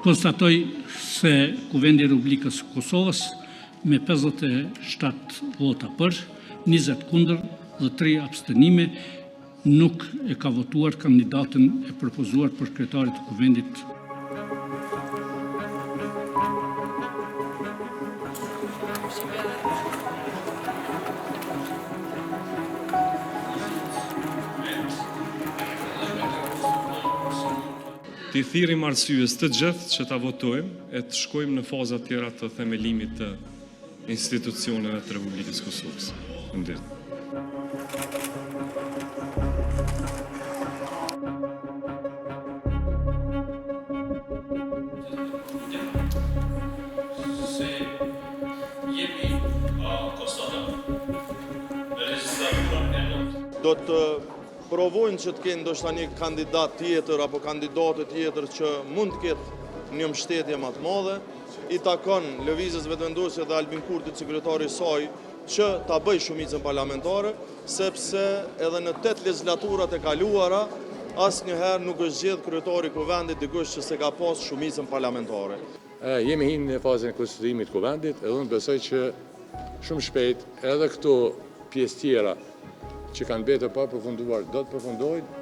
Konstatoj se Kuvendi i Republikës së Kosovës me 57 vota për, 20 kundër dhe 3 abstenime nuk e ka votuar kandidatën e propozuar për kryetarit të Kuvendit. Ti thirrim arsyes të gjithë që ta votojmë e të shkojmë në faza tjera të themelimit të institucioneve të Republikës Kosovës. Faleminderit. Se jemi konstatat në legjislaturën e nëntë. Do të provojnë që të kenë ndoshta një kandidat tjetër apo kandidate tjetër që mund të ketë një mbështetje më të madhe, i takon lëvizjes vetëvendosje dhe Albin Kurtit, sekretari i saj, që ta bëj shumicën parlamentare, sepse edhe në 8 legislaturat e kaluara asnjëherë nuk është zgjedhur kryetari i Kuvendit dikush që s'e ka pas shumicën parlamentare. Jemi hinë në fazën e konstituimit të Kuvendit, edhe unë besoj që shumë shpejt edhe këto pjesë tjera që kanë betë pa përfunduar do të përfundojnë